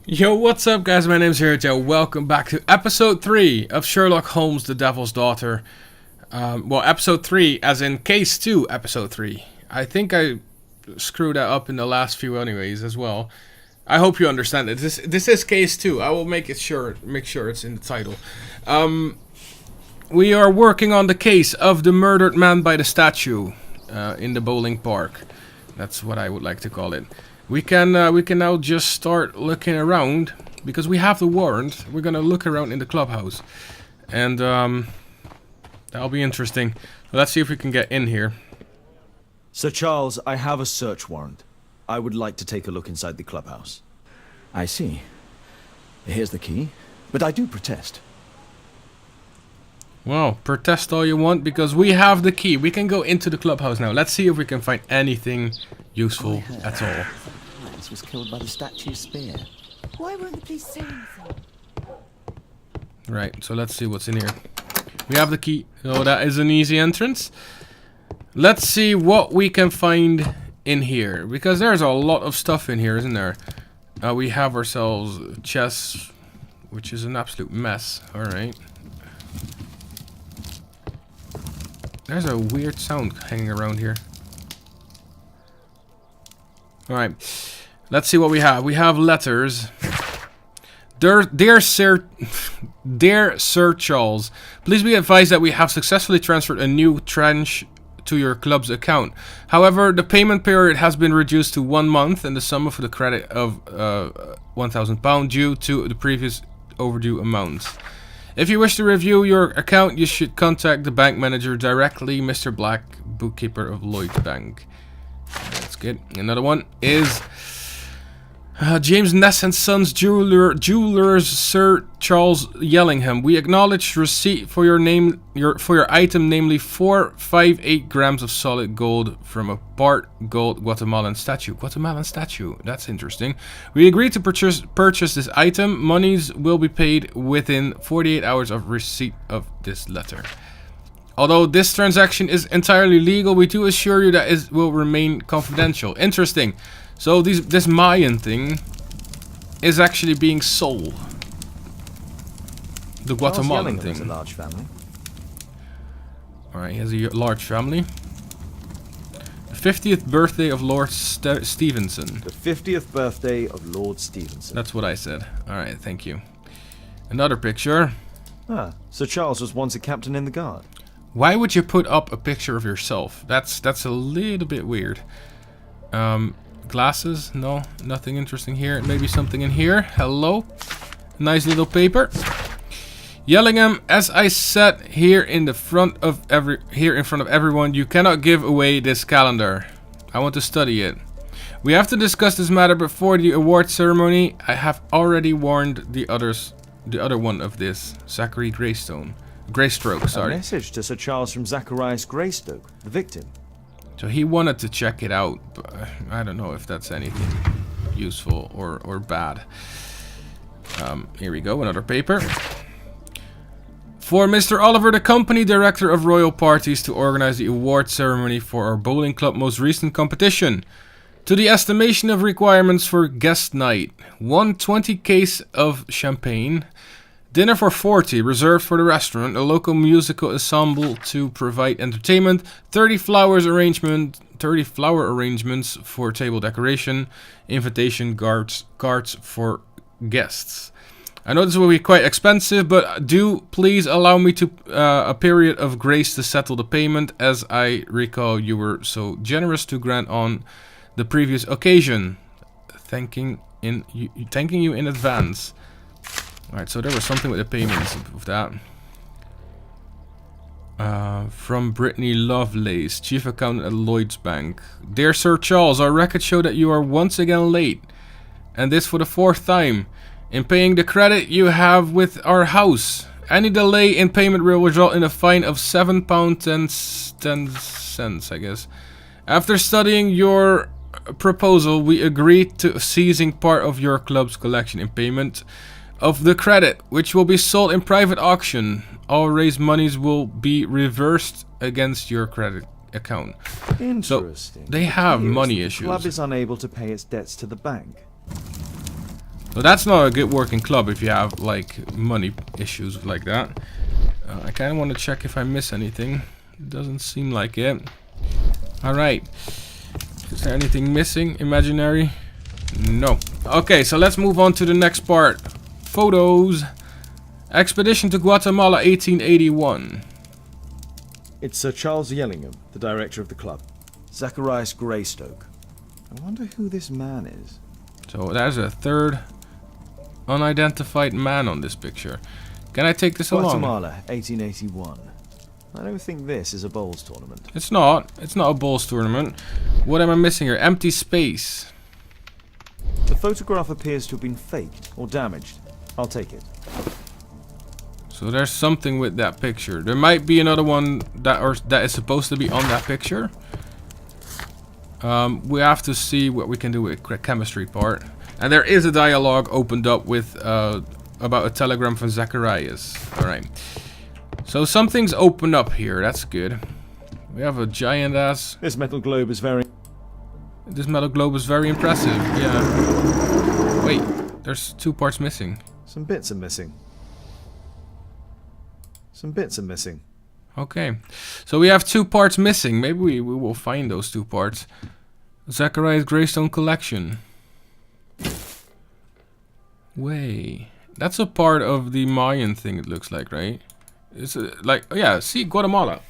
Yo, what's up guys, my name's Joe. Welcome back to episode 3 of Sherlock Holmes, the Devil's Daughter. Well, episode 3 as in case 2, episode 3. I think I screwed that up in the last few anyways as well. I hope you understand it. This is case 2. I will make sure it's in the title. We are working on the case of the murdered man by the statue in the bowling park. That's what I would like to call it. We can now just start looking around because we have the warrant. We're gonna look around in the clubhouse, and that'll be interesting. Let's see if we can get in here. Sir Charles, I have a search warrant. I would like to take a look inside the clubhouse. I see. Here's the key, but I do protest. Well, protest all you want because we have the key. We can go into the clubhouse now. Let's see if we can find anything useful at all. This was killed by the statue's spear. Why won't the police say anything? Right, so let's see what's in here. We have the key. Oh, that is an easy entrance. Let's see what we can find in here, because there's a lot of stuff in here, isn't there? We have ourselves chess, which is an absolute mess. Alright. There's a weird sound hanging around here. Alright. Let's see what we have. We have letters. Dear Sir Charles, please be advised that we have successfully transferred a new tranche to your club's account. However, the payment period has been reduced to 1 month and the sum of the credit of £1,000 due to the previous overdue amounts. If you wish to review your account, you should contact the bank manager directly, Mr. Black, bookkeeper of Lloyd's Bank. That's good. Another one is James Ness and Sons Jewelers, Sir Charles Yellingham. We acknowledge receipt for your item, namely 458 grams of solid gold from a part gold Guatemalan statue. Guatemalan statue. That's interesting. We agree to purchase this item. Monies will be paid within 48 hours of receipt of this letter. Although this transaction is entirely legal, we do assure you that it will remain confidential. Interesting. So this Mayan thing is actually being sold. The Guatemalan thing. Has a large family. Alright, he has a large family. The 50th birthday of Lord Stevenson. The 50th birthday of Lord Stevenson. That's what I said. Alright, thank you. Another picture. Ah, Sir Charles was once a captain in the guard. Why would you put up a picture of yourself? That's a little bit weird. Glasses? No, nothing interesting here. Maybe something in here. Hello. Nice little paper. Yellingham, as I said here in front of everyone, you cannot give away this calendar. I want to study it. We have to discuss this matter before the award ceremony. I have already warned the other one of this, Zachary Greystroke, sorry. A message to Sir Charles from Zacharias Greystoke, the victim. So he wanted to check it out, but I don't know if that's anything useful or bad. Here we go, another paper. For Mr. Oliver, the company director of Royal Parties, to organize the award ceremony for our bowling club most recent competition. To the estimation of requirements for guest night. 120 case of champagne. Dinner for 40, reserved for the restaurant, a local musical ensemble to provide entertainment, 30 flower arrangements for table decoration, invitation cards for guests. I know this will be quite expensive, but do please allow me to a period of grace to settle the payment, as I recall you were so generous to grant on the previous occasion. Thanking you in advance. Alright, so there was something with the payments of that. From Brittany Lovelace, Chief Accountant at Lloyd's Bank. Dear Sir Charles, our records show that you are once again late. And this for the 4th time. In paying the credit you have with our house. Any delay in payment will result in a fine of £7.10, I guess. After studying your proposal, we agreed to seizing part of your club's collection in payment of the credit, which will be sold in private auction. All raised monies will be reversed against your credit account. Interesting. So they have money issues. The club is unable to pay its debts to the bank. So that's not a good working club if you have like money issues like that. I kind of want to check if I miss anything. Doesn't seem like it. Alright. Is there anything missing? Imaginary? No. Okay, so let's move on to the next part. Photos. Expedition to Guatemala 1881. It's Sir Charles Yellingham, the director of the club. Zacharias Greystoke. I wonder who this man is. So there's a third unidentified man on this picture. Can I take this along? Guatemala, 1881. I don't think this is a bowls tournament. It's not. It's not a bowls tournament. What am I missing here? Empty space. The photograph appears to have been faked or damaged. I'll take it. So there's something with that picture. There might be another one that is supposed to be on that picture. We have to see what we can do with the chemistry part. And there is a dialogue opened up with about a telegram from Zacharias. Alright. So something's opened up here. That's good. We have a giant ass. This metal globe is very... This metal globe is very impressive. Yeah. Wait. There's 2 parts missing. Some bits are missing. Some bits are missing. Okay. So we have 2 parts missing. Maybe we will find those 2 parts. Zacharias Greystone collection. Way. That's a part of the Mayan thing, it looks like, right? It's like, oh yeah, see, Guatemala.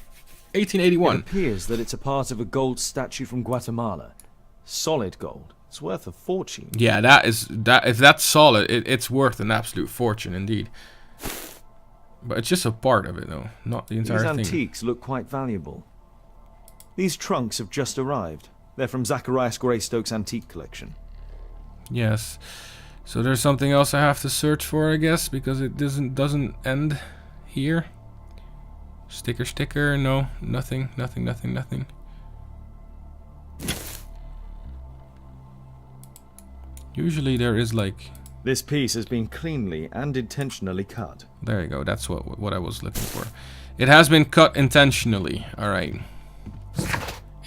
1881. It appears that it's a part of a gold statue from Guatemala. Solid gold. It's worth a fortune. Yeah, if that's solid, it's worth an absolute fortune indeed. But it's just a part of it though, not the entire thing. These antiques look quite valuable. These trunks have just arrived. They're from Zacharias Greystoke's antique collection. Yes. So there's something else I have to search for, I guess, because it doesn't end here. Sticker, no, nothing. Usually there is like... This piece has been cleanly and intentionally cut. There you go, that's what I was looking for. It has been cut intentionally, alright.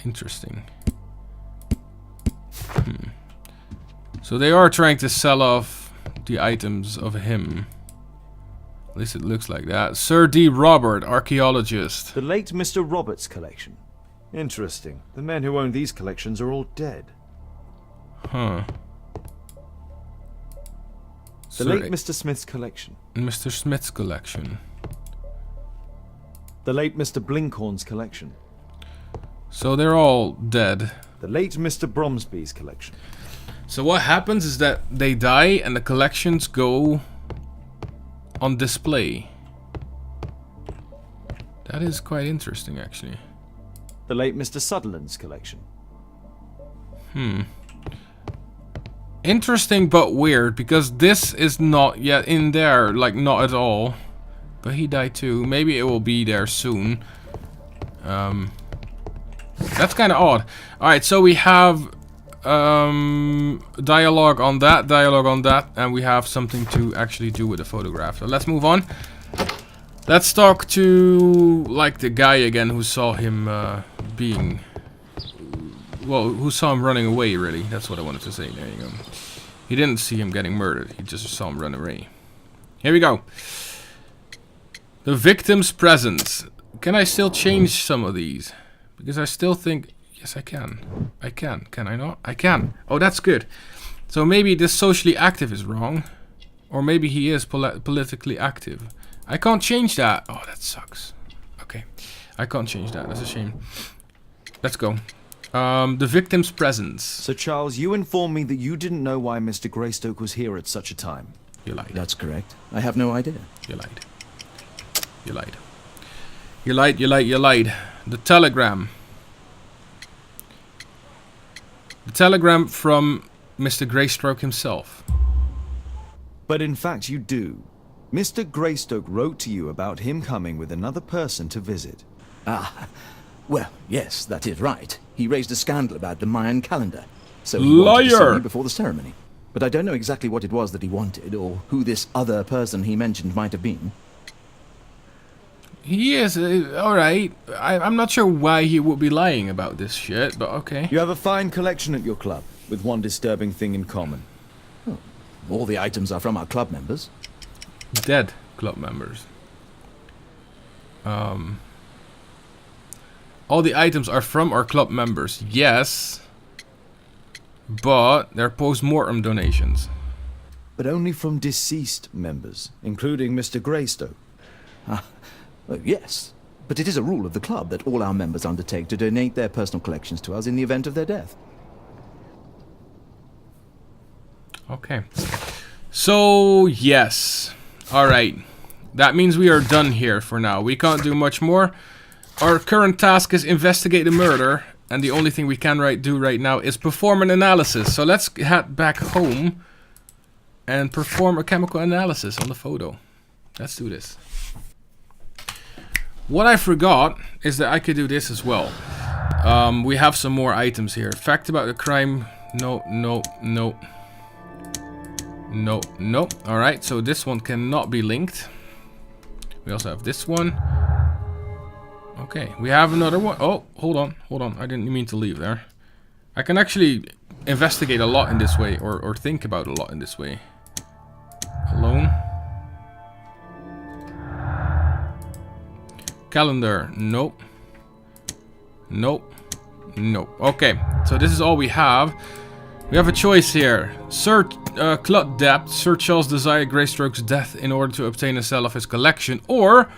Interesting. So they are trying to sell off the items of him. At least it looks like that. Sir D. Robert, archaeologist. The late Mr. Roberts' collection. Interesting. The men who own these collections are all dead. Huh. The late Mr. Smith's collection. Mr. Smith's collection. The late Mr. Blinkhorn's collection. So they're all dead. The late Mr. Bromsby's collection. So what happens is that they die and the collections go on display. That is quite interesting, actually. The late Mr. Sutherland's collection. Interesting but weird, because this is not yet in there, like not at all. But he died too. Maybe it will be there soon. That's kind of odd. Alright, so we have dialogue on that, and we have something to actually do with the photograph. So let's move on. Let's talk to like the guy again who saw him who saw him running away, really. That's what I wanted to say. There you go. He didn't see him getting murdered. He just saw him run away. Here we go. The victim's presence. Can I still change some of these? Because I still think... Yes, I can. I can. Can I not? I can. Oh, that's good. So maybe this socially active is wrong. Or maybe he is politically active. I can't change that. Oh, that sucks. Okay. I can't change that. That's a shame. Let's go. The victim's presence. Sir Charles, you informed me that you didn't know why Mr. Greystoke was here at such a time. You lied. That's correct. I have no idea. You lied. You lied. You lied, you lied, you lied. The telegram. The telegram from Mr. Greystoke himself. But in fact you do. Mr. Greystoke wrote to you about him coming with another person to visit. Ah, well, yes, that is right. He raised a scandal about the Mayan calendar. So he wanted to see me before the ceremony. But I don't know exactly what it was that he wanted, or who this other person he mentioned might have been. He is, alright. I'm not sure why he would be lying about this shit, but okay. You have a fine collection at your club, with one disturbing thing in common. Oh, all the items are from our club members. Dead club members. All the items are from our club members. Yes. But they're post-mortem donations. But only from deceased members, including Mr. Greystoke. Yes, but it is a rule of the club that all our members undertake to donate their personal collections to us in the event of their death. Okay. So, yes. Alright. That means we are done here for now. We can't do much more. Our current task is investigate the murder. And the only thing we can do right now is perform an analysis. So let's head back home and perform a chemical analysis on the photo. Let's do this. What I forgot is that I could do this as well. We have some more items here. Fact about the crime. No, no, no. No, no. Alright, so this one cannot be linked. We also have this one. Okay, we have another one. Oh, hold on, hold on. I didn't mean to leave there. I can actually investigate a lot in this way, or think about a lot in this way. Alone. Calendar. Nope. Nope. Nope. Okay, so this is all we have. We have a choice here. Sir Clut Debt. Sir Charles desired Greystoke's death in order to obtain a sale of his collection, or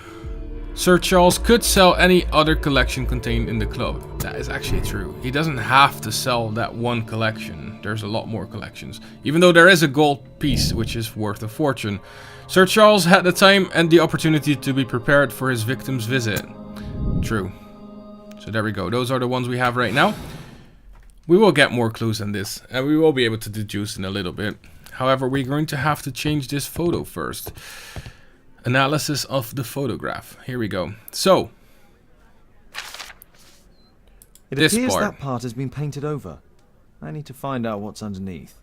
Sir Charles could sell any other collection contained in the club. That is actually true. He doesn't have to sell that one collection. There's a lot more collections. Even though there is a gold piece which is worth a fortune. Sir Charles had the time and the opportunity to be prepared for his victim's visit. True. So there we go. Those are the ones we have right now. We will get more clues than this. And we will be able to deduce in a little bit. However, we're going to have to change this photo first. Analysis of the photograph. Here we go. So, It this appears part. that part has been painted over. I need to find out what's underneath.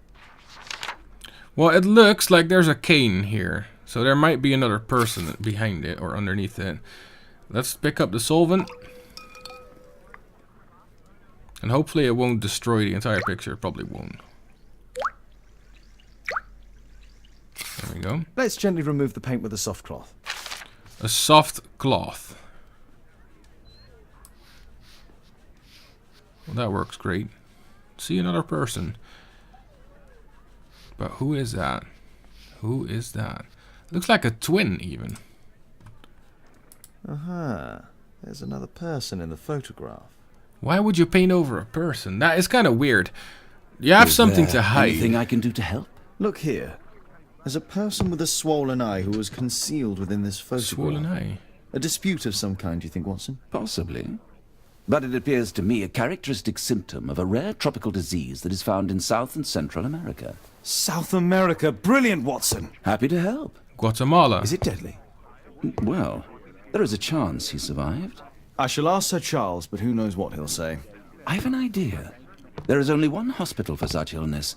Well, it looks like there's a cane here. So there might be another person behind it or underneath it. Let's pick up the solvent. And hopefully it won't destroy the entire picture. It probably won't. There we go. Let's gently remove the paint with a soft cloth. A soft cloth. Well, that works great. See another person. But who is that? Who is that? Looks like a twin, even. Aha. There's another person in the photograph. Why would you paint over a person? That is kind of weird. You have something to hide. Anything I can do to help? Look here. There's a person with a swollen eye who was concealed within this photograph. Swollen eye. A dispute of some kind, do you think, Watson? Possibly. But it appears to me a characteristic symptom of a rare tropical disease that is found in South and Central America. South America! Brilliant, Watson! Happy to help. Guatemala. Is it deadly? Well, there is a chance he survived. I shall ask Sir Charles, but who knows what he'll say. I have an idea. There is only one hospital for such illness.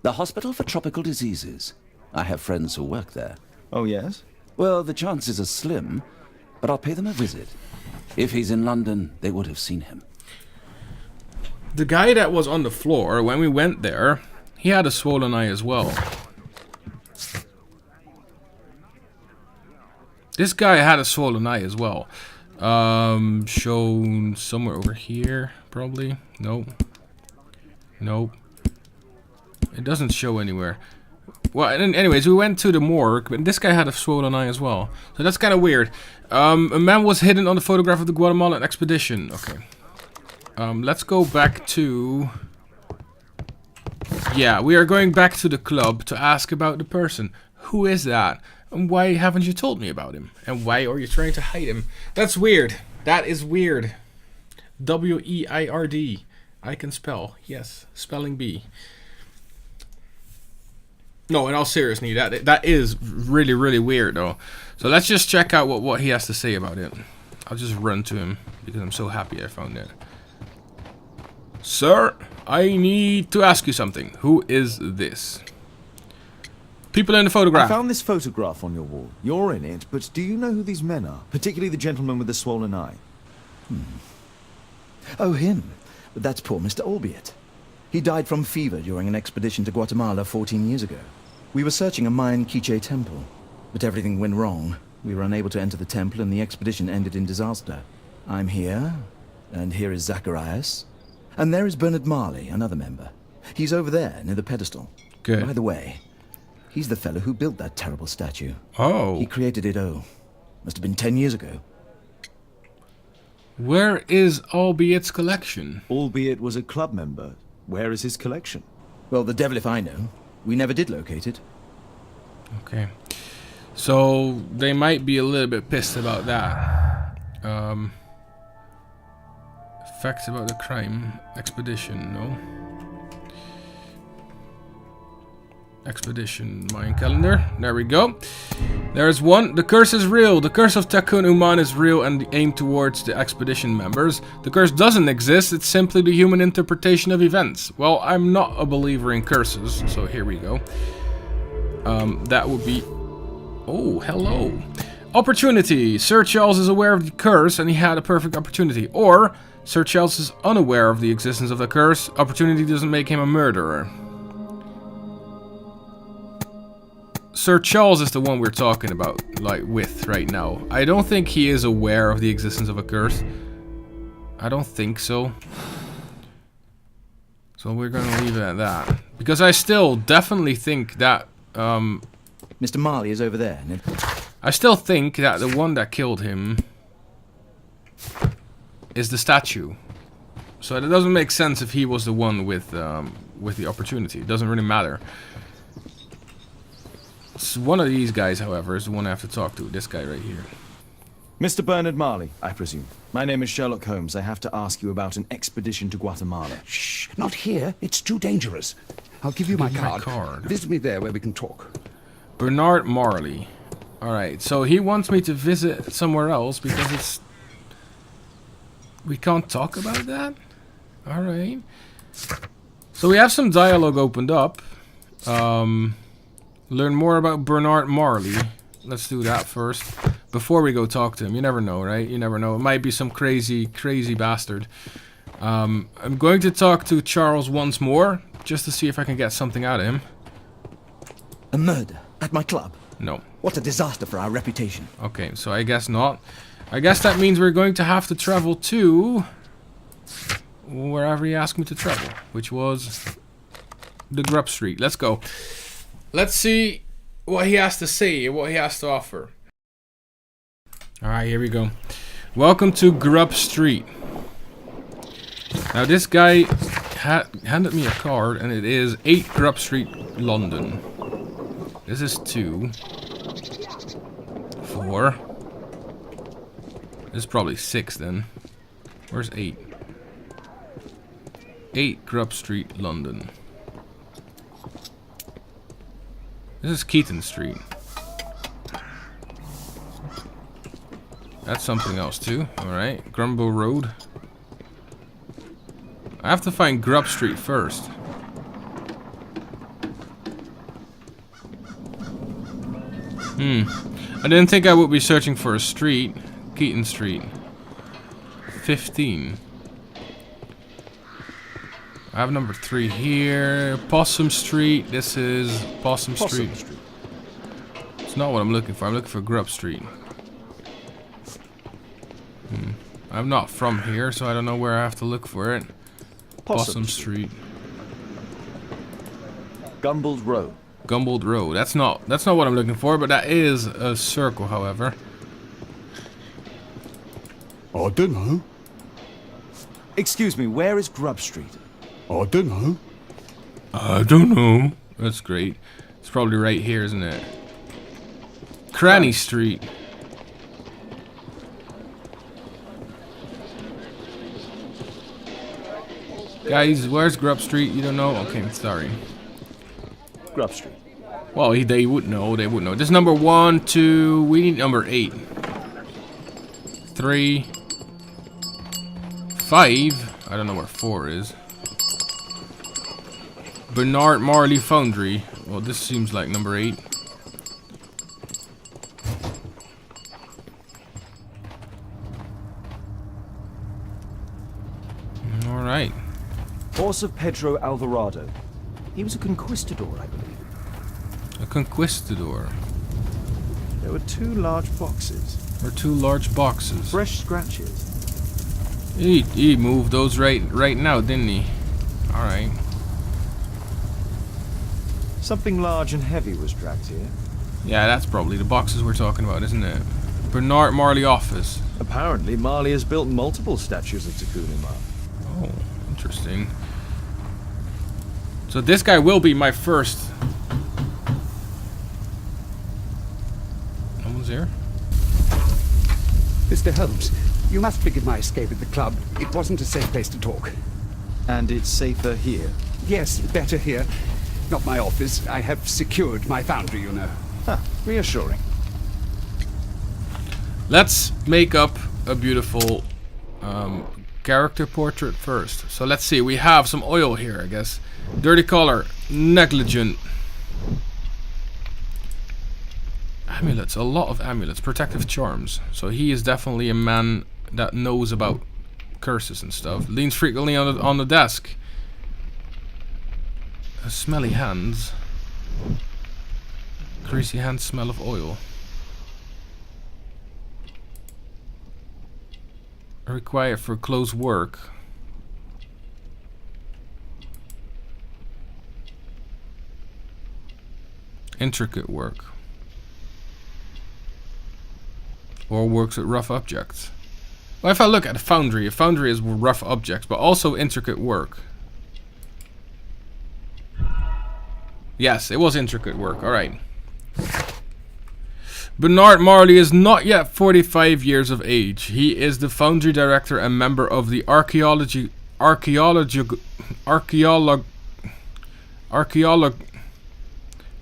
The Hospital for Tropical Diseases. I have friends who work there. Oh, yes? Well, the chances are slim, but I'll pay them a visit. If he's in London, they would have seen him. The guy that was on the floor, when we went there, he had a swollen eye as well. This guy had a swollen eye as well. Shown somewhere over here, probably. Nope. Nope. It doesn't show anywhere. Well, anyways, we went to the morgue, but this guy had a swollen eye as well. So that's kind of weird. A man was hidden on the photograph of the Guatemalan expedition. Okay. Let's go back to... Yeah, we are going back to the club to ask about the person. Who is that? And why haven't you told me about him? And why are you trying to hide him? That's weird. That is weird. W-E-I-R-D. I can spell. Yes. Spelling bee. No, in all seriousness, that is really, really weird, though. So let's just check out what he has to say about it. I'll just run to him, because I'm so happy I found it. Sir, I need to ask you something. Who is this? People in the I photograph. found this photograph on your wall. You're in it, but do you know who these men are? Particularly the gentleman with the swollen eye. Oh, him. But that's poor Mr. Albiot. He died from fever during an expedition to Guatemala 14 years ago. We were searching a Mayan Quiche temple, but everything went wrong. We were unable to enter the temple and the expedition ended in disaster. I'm here, and here is Zacharias. And there is Bernard Marley, another member. He's over there, near the pedestal. Good. By the way, he's the fellow who built that terrible statue. Oh. He created it, must have been 10 years ago. Where is Albiet's collection? Albeit was a club member. Where is his collection? Well, the devil if I know. We never did locate it. Okay. So they might be a little bit pissed about that. Facts about the crime. Expedition, no. Expedition Mayan calendar. There we go. There's one. The curse is real. The curse of Takun Uman is real and aimed towards the expedition members. The curse doesn't exist. It's simply the human interpretation of events. Well, I'm not a believer in curses, so here we go. That would be... Oh, hello. Opportunity. Sir Charles is aware of the curse and he had a perfect opportunity. Or, Sir Charles is unaware of the existence of the curse. Opportunity doesn't make him a murderer. Sir Charles is the one we're talking about, like, with right now. I don't think he is aware of the existence of a curse. I don't think so. So we're gonna leave it at that. Because I still definitely think that, Mr. Marley is over there. I still think that the one that killed him is the statue. So it doesn't make sense if he was the one with the opportunity. It doesn't really matter. One of these guys, however, is the one I have to talk to. This guy right here. Mr. Bernard Marley, I presume. My name is Sherlock Holmes. I have to ask you about an expedition to Guatemala. Shh, not here. It's too dangerous. I'll give you my card. Visit me there where we can talk. Bernard Marley. Alright, so he wants me to visit somewhere else because it's... We can't talk about that? Alright. So we have some dialogue opened up. Learn more about Bernard Marley. Let's do that first. Before we go talk to him. You never know, right? You never know. It might be some crazy, crazy bastard. I'm going to talk to Charles once more. Just to see if I can get something out of him. A murder? At my club? No. What a disaster for our reputation. Okay, so I guess not. I guess that means we're going to have to travel to... wherever he asked me to travel. Which was... the Grub Street. Let's go. Let's see what he has to say, what he has to offer. Alright, here we go. Welcome to Grub Street. Now this guy handed me a card and it is 8 Grub Street, London. This is 2. 4. This is probably 6 then. Where's 8? 8 Grub Street, London. This is Keaton Street. That's something else too. Alright. Grumble Road. I have to find Grub Street first. I didn't think I would be searching for a street. Keaton Street. 15. I have number 3 here. Possum Street. This is Possum Street. It's not what I'm looking for. I'm looking for Grub Street. I'm not from here, so I don't know where I have to look for it. Possum Street. Gumbold Road. Gumbold Road. That's not what I'm looking for, but that is a circle, however. I don't know. Excuse me, where is Grub Street? I don't know. I don't know. That's great. It's probably right here, isn't it? Cranny Street. Guys, where's Grub Street? You don't know? Okay, sorry. Grub Street. Well, they would know. They would know. This is number 1, 2. We need number 8. 3. 5. I don't know where 4 is. Bernard Marley Foundry. Well, this seems like number 8. Alright. Horse of Pedro Alvarado. He was a conquistador, I believe. A Conquistador. There were 2 large boxes. Or 2 large boxes. Fresh scratches. He moved those right now, didn't he? Alright. Something large and heavy was dragged here. Yeah, that's probably the boxes we're talking about, isn't it? Bernard Marley office. Apparently, Marley has built multiple statues of Takunu-man. Oh, interesting. So this guy will be my first. No one's here? Mr. Holmes, you must forgive my escape at the club. It wasn't a safe place to talk. And it's safer here. Yes, better here. Not my office. I have secured my foundry, you know. Huh, reassuring. Let's make up a beautiful character portrait first. So let's see. We have some oil here, I guess. Dirty color. Negligent. Amulets. A lot of amulets. Protective charms. So he is definitely a man that knows about curses and stuff. Leans frequently on the desk. Smelly hands. Greasy hands smell of oil. Required for close work. Intricate work. Or works with rough objects. Well, if I look at a foundry is rough objects, but also intricate work. Yes, it was intricate work. Alright. Bernard Marley is not yet 45 years of age. He is the foundry director and member of the archaeolog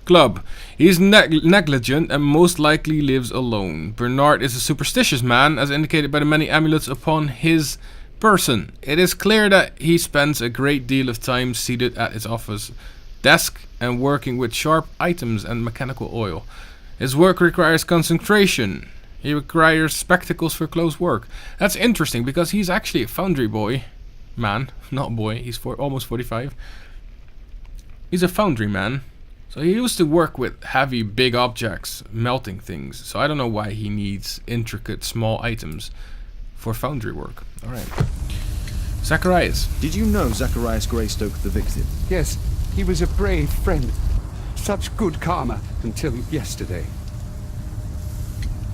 club. He is negligent and most likely lives alone. Bernard is a superstitious man, as indicated by the many amulets upon his person. It is clear that he spends a great deal of time seated at his office desk and working with sharp items and mechanical oil. His work requires concentration. He requires spectacles for close work. That's interesting because he's actually a foundry boy. Man, not boy. He's almost 45. He's a foundry man. So he used to work with heavy, big objects, melting things. So I don't know why he needs intricate, small items for foundry work. Alright. Zacharias. Did you know Zacharias Greystoke, the victim? Yes, he was a brave friend. Such good karma until yesterday.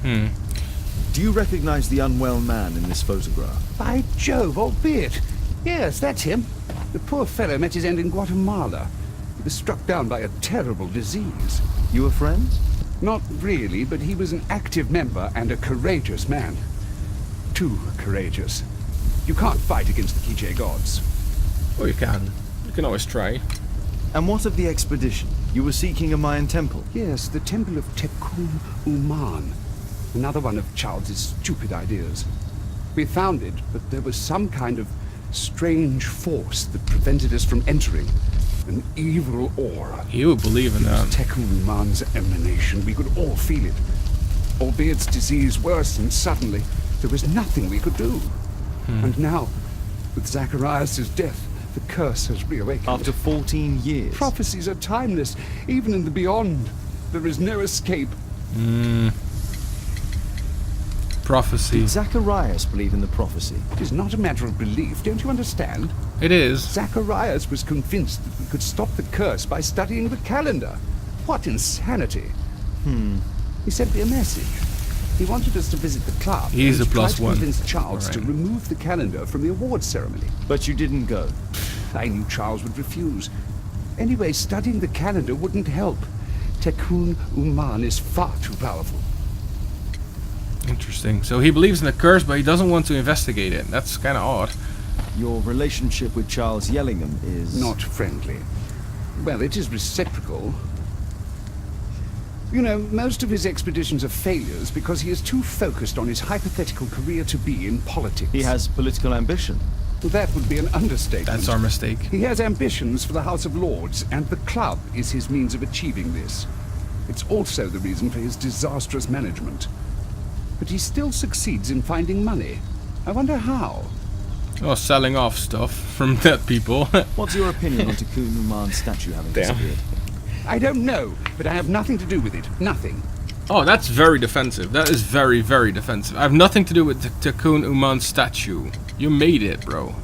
Do you recognize the unwell man in this photograph? By Jove, albeit. Yes, that's him. The poor fellow met his end in Guatemala. He was struck down by a terrible disease. You were friends? Not really, but he was an active member and a courageous man. Too courageous. You can't fight against the Quiche gods. Oh, you can. You can always try. And what of the expedition? You were seeking a Mayan temple? Yes, the temple of Tekun-Uman. Another one of Charles's stupid ideas. We found it, but there was some kind of strange force that prevented us from entering. An evil aura. You would believe in that. Tekun-Uman's emanation. We could all feel it. Albeit its disease worsened suddenly, there was nothing we could do. And now, with Zacharias' death, the curse has reawakened. After 14 years? Prophecies are timeless. Even in the beyond, there is no escape. Prophecy. Did Zacharias believe in the prophecy? It is not a matter of belief, don't you understand? It is. Zacharias was convinced that we could stop the curse by studying the calendar. What insanity. He sent me a message. He wanted us to visit the club. He's and a plus try to one. convince Charles to Right. remove the calendar from the awards ceremony. But you didn't go. I knew Charles would refuse. Anyway, studying the calendar wouldn't help. Tekun-Uman is far too powerful. Interesting. So he believes in the curse, but he doesn't want to investigate it. That's kind of odd. Your relationship with Charles Yellingham is... Not friendly. Well, it is reciprocal. You know, most of his expeditions are failures because he is too focused on his hypothetical career to be in politics. He has political ambition. That would be an understatement. That's our mistake. He has ambitions for the House of Lords, and the club is his means of achieving this. It's also the reason for his disastrous management. But he still succeeds in finding money. I wonder how. Oh, selling off stuff from dead people. What's your opinion on Tekun-Uman's statue having disappeared? I don't know, but I have nothing to do with it. Nothing. Oh, that's very defensive. That is very, very defensive. I have nothing to do with the Tikkun Uman statue. You made it, bro.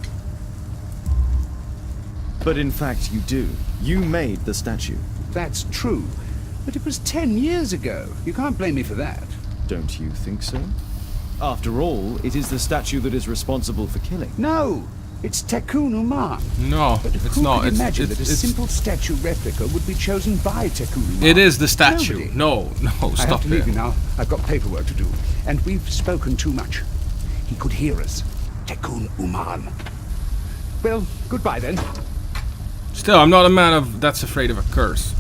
But in fact, you do. You made the statue. That's true. But it was 10 years ago. You can't blame me for that. Don't you think so? After all, it is the statue that is responsible for killing. No! It's Tikkun Uman. No, But it's who not. could It's, imagine it's, that a it's, simple statue replica would be chosen by Tikkun Uman? it is the statue. Nobody. No, I have stop to leave it. you now. I've got paperwork to do. And we've spoken too much. He could hear us. Tikkun Uman. Well, goodbye then. Still, I'm not a man of that's afraid of a curse.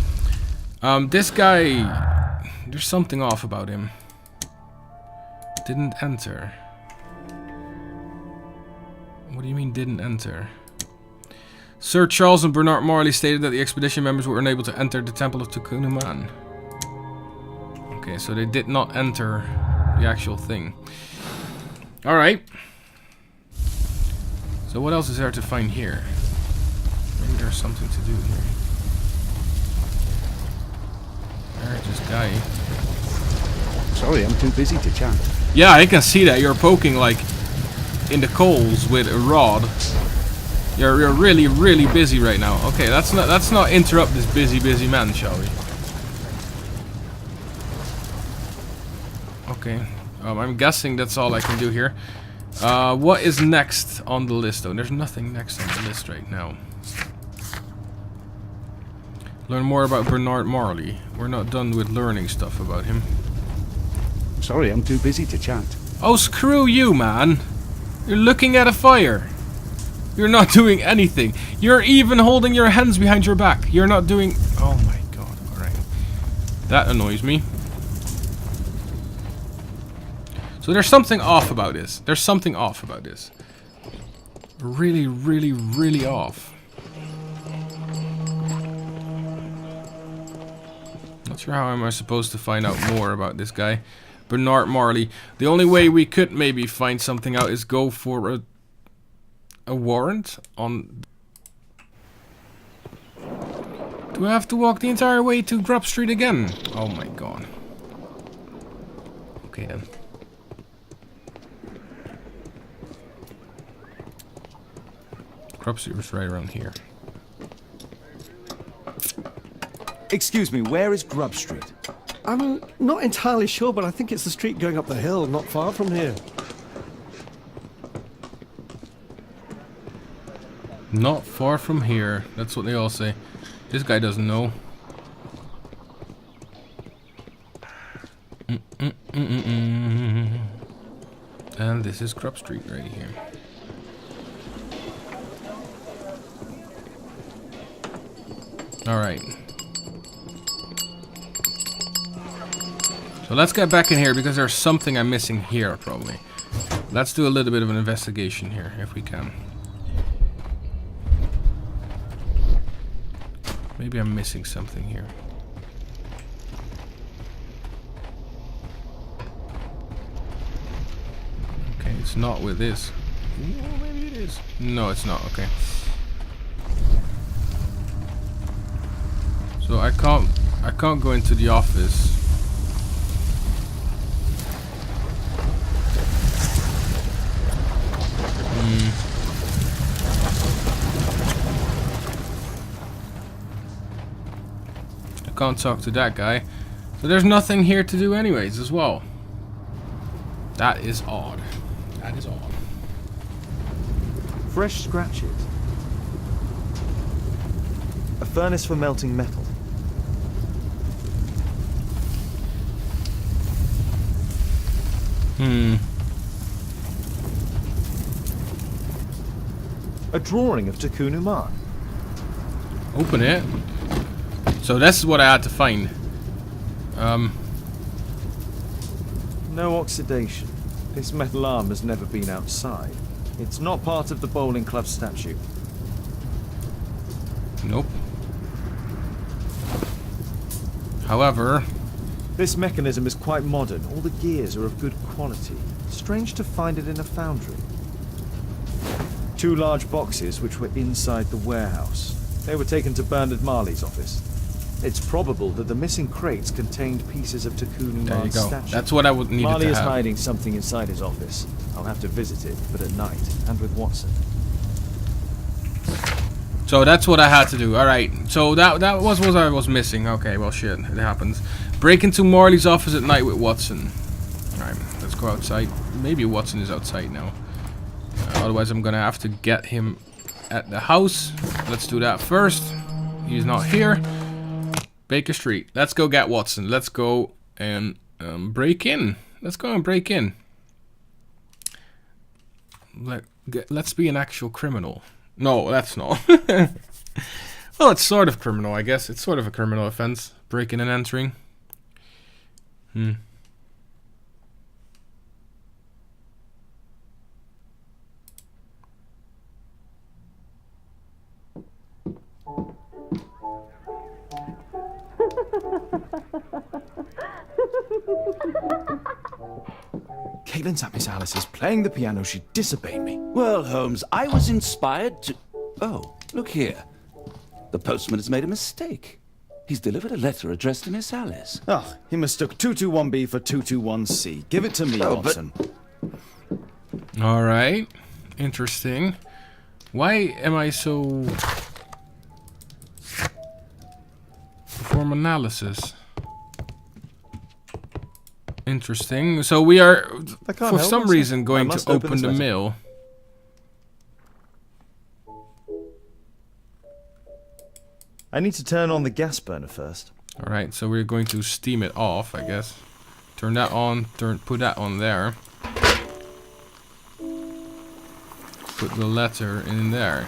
This guy, there's something off about him. Didn't enter. What do you mean didn't enter? Sir Charles and Bernard Marley stated that the expedition members were unable to enter the Temple of Tikkun Uman. Okay, so they did not enter the actual thing. Alright. So what else is there to find here? Maybe there's something to do here. There's this guy. Sorry, I'm too busy to chat. Yeah, I can see that. You're poking like in the coals with a rod. You're really, really busy right now. Okay, let's not interrupt this busy man, shall we? Okay. I'm guessing that's all I can do here. What is next on the list though? There's nothing next on the list right now. Learn more about Bernard Marley. We're not done with learning stuff about him. Sorry, I'm too busy to chat. Oh, screw you, man. You're looking at a fire. You're not doing anything. You're even holding your hands behind your back. You're not doing... Oh my god. Alright. That annoys me. So there's something off about this. There's something off about this. Really, really, really off. Not sure how am I supposed to find out more about this guy. Bernard Marley. The only way we could maybe find something out is go for a warrant on... Do I have to walk the entire way to Grub Street again? Oh my god. Okay then. Grub Street was right around here. Excuse me, where is Grub Street? I'm not entirely sure, but I think it's the street going up the hill, not far from here. Not far from here. That's what they all say. This guy doesn't know. And this is Grub Street right here. Alright. So let's get back in here because there's something I'm missing here probably. Let's do a little bit of an investigation here if we can. Maybe I'm missing something here. Okay, it's not with this. Ooh, maybe it is. No, it's not. Okay. So I can't go into the office. I can't talk to that guy. So there's nothing here to do anyways as well. That is odd. That is odd. Fresh scratches. A furnace for melting metal. A drawing of Tikkun Uman. Open it. So that's what I had to find. No oxidation. This metal arm has never been outside. It's not part of the bowling club statue. Nope. However, This mechanism is quite modern. All the gears are of good quality. Strange to find it in a foundry. 2 large boxes which were inside the warehouse. They were taken to Bernard Marley's office. It's probable that the missing crates contained pieces of Takun There you Uman's go. statue. That's what I would need to Marley is have. hiding something inside his office. I'll have to visit it, but at night, and with Watson. So that's what I had to do. Alright, so that was what I was missing. Okay, well shit, it happens. Break into Marley's office at night with Watson. Alright, let's go outside. Maybe Watson is outside now. Otherwise I'm gonna have to get him at the house. Let's do that first. He's not here. Baker Street. Let's go get Watson. Let's go and break in. Let's go and break in. Let's be an actual criminal. No, that's not. Well, it's sort of criminal, I guess. It's sort of a criminal offense. Breaking and entering. Caitlin's at Miss Alice's playing the piano. She disobeyed me. Well, Holmes, I was inspired to... Oh, look here. The postman has made a mistake. He's delivered a letter addressed to Miss Alice. Oh, he mistook 221B for 221C. Give it to me, Oh, but- Watson. Alright. Interesting. Why am I so... Perform analysis. Interesting. So we are, I can't for help some myself. reason, I going must to open open this the letter. mail. I need to turn on the gas burner first. Alright, so we're going to steam it off, I guess. Turn that on, put that on there. Put the letter in there.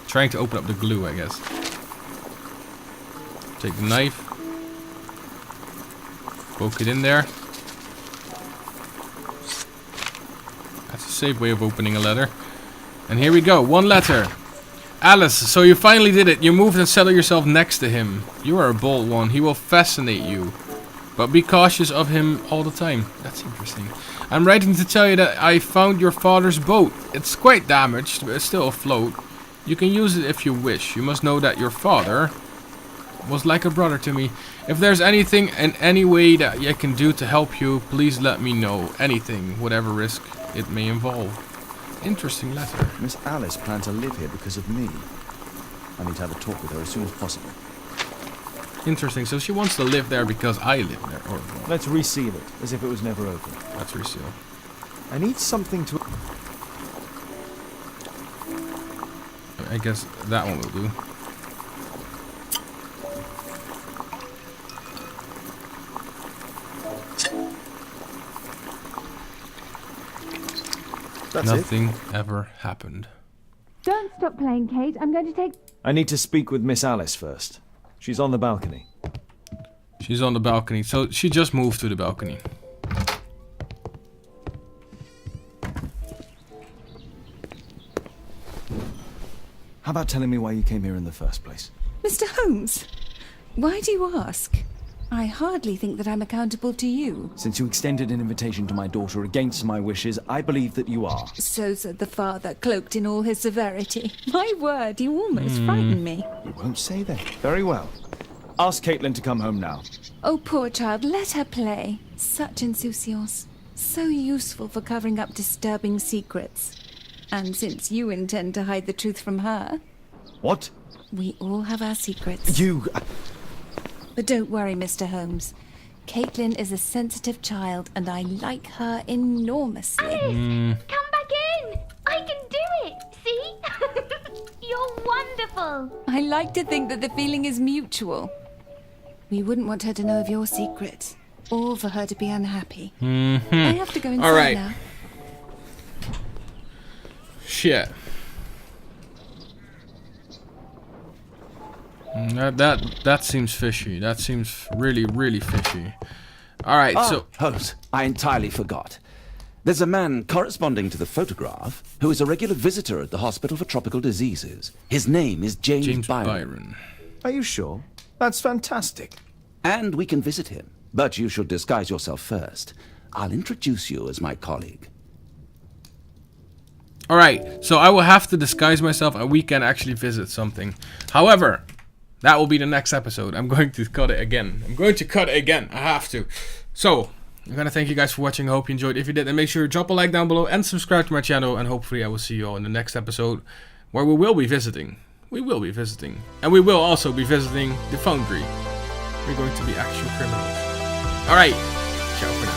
Trying to open up the glue, I guess. Take the knife. Poke it in there. That's a safe way of opening a letter. And here we go, one letter. Alice, so you finally did it. You moved and settled yourself next to him. You are a bold one. He will fascinate you. But be cautious of him all the time. That's interesting. I'm writing to tell you that I found your father's boat. It's quite damaged, but it's still afloat. You can use it if you wish. You must know that your father was like a brother to me. If there's anything in any way that I can do to help you, please let me know. Anything, whatever risk it may involve. Interesting letter. Miss Alice planned to live here because of me. I need to have a talk with her as soon as possible. Interesting. So she wants to live there because I live there. Or Let's reseal it, as if it was never open. let's reseal. I need something to... I guess that one will do. That's it. Nothing ever happened. Don't stop playing, Kate. I'm going to take... I need to speak with Miss Alice first. She's on the balcony. She's on the balcony. So she just moved to the balcony. How about telling me why you came here in the first place? Mr. Holmes, why do you ask? I hardly think that I'm accountable to you. Since you extended an invitation to my daughter against my wishes, I believe that you are. So said the father, cloaked in all his severity. My word, you almost frightened me. You won't say that. Very well. Ask Caitlin to come home now. Oh, poor child, let her play. Such insouciance. So useful for covering up disturbing secrets. And since you intend to hide the truth from her, What? we all have our secrets. You... But don't worry, Mr. Holmes. Caitlin is a sensitive child, and I like her enormously. Alice, come back in. I can do it. See? You're wonderful. I like to think that the feeling is mutual. We wouldn't want her to know of your secret, or for her to be unhappy. I have to go inside Alright. now. Shit. That seems fishy. That seems really, really fishy. Alright, so... Holmes, I entirely forgot. There's a man corresponding to the photograph who is a regular visitor at the Hospital for Tropical Diseases. His name is James Byron. Are you sure? That's fantastic. And we can visit him. But you should disguise yourself first. I'll introduce you as my colleague. Alright, so I will have to disguise myself and we can actually visit something. However, that will be the next episode. I'm going to cut it again. I have to. So, I'm gonna thank you guys for watching. I hope you enjoyed. If you did, then make sure to drop a like down below and subscribe to my channel. And hopefully I will see you all in the next episode, where we will be visiting. And we will also be visiting the Foundry. We're going to be actual criminals. Alright, ciao for now.